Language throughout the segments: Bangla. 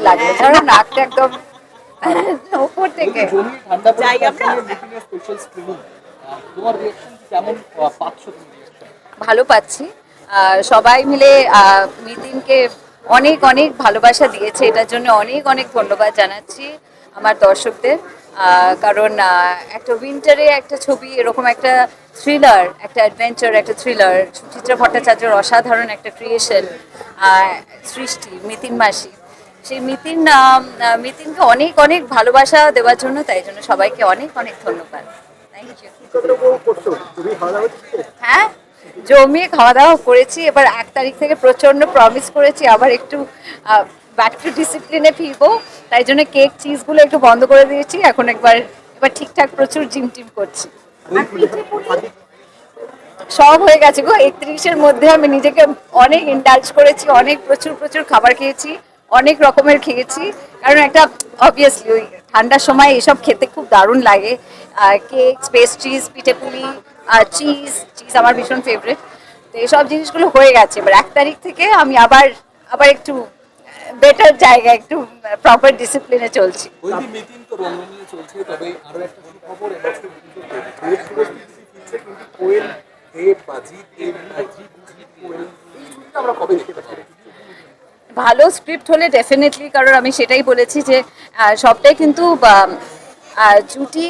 লাগলো, ধরো নাকটা একদম উপর থেকে। ভালো পাচ্ছি, সবাই মিলে মিতিনকে অনেক অনেক ভালোবাসা দিয়েছে, এটার জন্য অনেক অনেক ধন্যবাদ জানাচ্ছি আমার দর্শকদের। কারণ একটা উইন্টারে একটা ছবি, এরকম একটা থ্রিলার, একটা অ্যাডভেঞ্চার, একটা থ্রিলার, সুচিত্রা ভট্টাচার্যের অসাধারণ একটা ক্রিয়েশন, সৃষ্টি মিতিন মাসি, সেই মিতিনকে অনেক অনেক ভালোবাসা দেওয়ার জন্য, তাই জন্য সবাইকে অনেক অনেক ধন্যবাদ। Thank you. হ্যাঁ, জমিয়ে খাওয়া দাওয়া করেছি। এবার 1 তারিখ থেকে প্রচন্ড প্রমিস করেছি আবার একটু ব্যাক টু ডিসিপ্লিনে ফিরবো, তাই জন্য কেক চিজগুলো একটু বন্ধ করে দিয়েছি। এখন এবার ঠিকঠাক প্রচুর জিম টিম করছি। সব হয়ে গেছে গো, 31-এর মধ্যে আমি নিজেকে অনেক ইন্ডালজ করেছি, অনেক প্রচুর প্রচুর খাবার খেয়েছি, অনেক রকমের খেয়েছি। কারণ একটা অবভিয়াসলি ওই ঠান্ডার সময় এসব খেতে খুব দারুণ লাগে, কেক, পেস্ট্রিজ, পিঠেপুলি, চিজ চিজ আমার ভীষণ ফেভারিট। তো এইসব জিনিসগুলো হয়ে গেছে। এবার 1 তারিখ থেকে আমি আবার আবার একটু বেটার জায়গায়, একটু প্রপার ডিসিপ্লিনে চলছি। ভালো স্ক্রিপ্ট হলে ডেফিনেটলি, কারণ আমি সেটাই বলেছি যে সবটাই কিন্তু জুটি,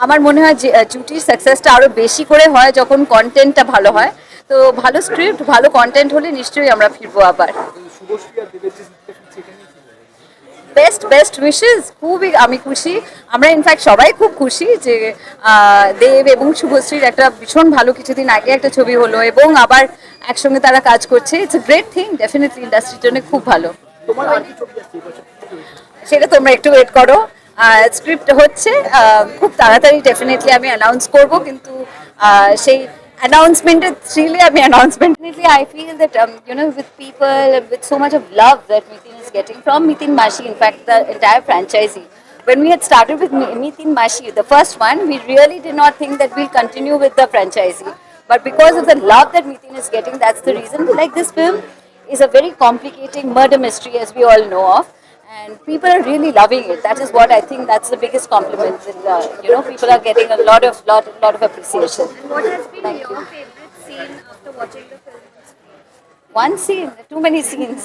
আমার মনে হয় যে জুটির সাকসেসটা আরও বেশি করে হয় যখন কন্টেন্টটা ভালো হয়। তো ভালো স্ক্রিপ্ট, ভালো কন্টেন্ট হলে নিশ্চয়ই আমরা ফিরবো আবার। বেস্ট বেস্ট উইশেস, খুবই আমি খুশি। আমরা ইনফ্যাক্ট সবাই খুব খুশি যে দেব এবং শুভশ্রীর একটা ভীষণ ভালো কিছুদিন আগে একটা ছবি হলো, এবং আবার একসঙ্গে তারা কাজ করছে। It's a great thing, definitely ইন্ডাস্ট্রির জন্য খুব ভালো। সেটা তোমরা একটু ওয়েট করো, স্ক্রিপ্ট হচ্ছে, খুব তাড়াতাড়ি ডেফিনেটলি আমি অ্যানাউন্স করব, কিন্তু সেই announcement really I mean announcement definitely I feel that with people, with so much of love that Mitin is getting from Mitin Mashi, in fact the entire franchisee. When we had started with Mitin Mashi, the first one, we really did not think that we'll continue with the franchisee, but because of the love that Mitin is getting, that's the reason. Like, this film is a very complicating murder mystery, as we all know of, and people are really loving it. That is what I think, that's the biggest compliment, that people are getting a lot of appreciation. What has been Thank your you. favorite scene after watching the film? One scene, too many scenes.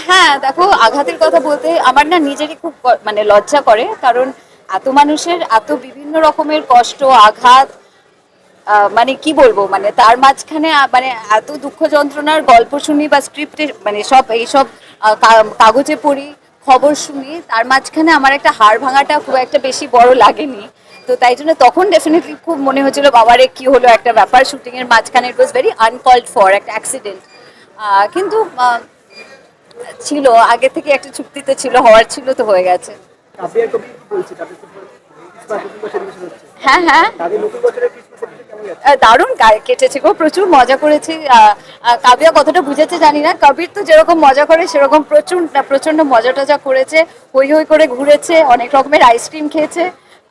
হ্যাঁ, দেখো, আঘাতের কথা বলতে আমার না নিজেরই খুব মানে লজ্জা করে, কারণ এত মানুষের এত বিভিন্ন রকমের কষ্ট, আঘাত, মানে কি বলবো, মানে তার মাঝখানে মানে এত দুঃখ যন্ত্রণার গল্প শুনি বা স্ক্রিপ্টে, মানে সব এইসব কাগজে পড়ি, খবর শুনি, তার মাঝখানে আমার একটা হাড় ভাঙাটা খুব একটা বেশি বড় লাগেনি। তো তাই জন্য তখন ডেফিনেটলি খুব মনে হচ্ছিল, বাবারে কি হলো, একটা ব্যাপার শুটিং এর মাঝখানে, ইট ওয়াজ ভেরি আনকল্ড ফর, একটা অ্যাক্সিডেন্ট। কিন্তু ছিল আগে থেকে, একটা চুক্তিতে ছিল, হওয়ার ছিল, তো হয়ে গেছে। হ্যাঁ হ্যাঁ, দারুণ কেটেছে গো, প্রচুর মজা করেছি। কাবিয়া কতটা বুঝেছে জানি না, কবির তো যেরকম মজা করে সেরকম প্রচন্ড মজা টজা করেছে, হই হই করে ঘুরেছে, অনেক রকমের আইসক্রিম খেয়েছে।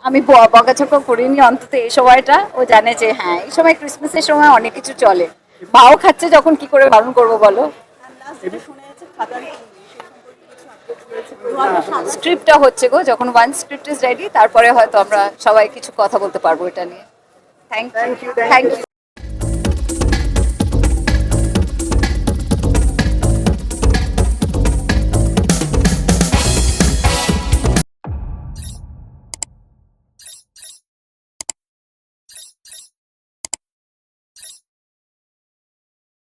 আমি বকাঝকা করিনি অন্তত এই সময়টা। ও জানে যে হ্যাঁ, এই সময় ক্রিসমাসের সময় অনেক কিছু চলে, ভাও খাচ্ছে যখন, কি করে বারণ করবো বলো। স্ক্রিপ্টটা হচ্ছে গো, যখন ওয়ান স্ক্রিপ্ট ইজ রেডি, তারপরে হয়তো আমরা সবাই কিছু কথা বলতে পারবো এটা নিয়ে। Thank you.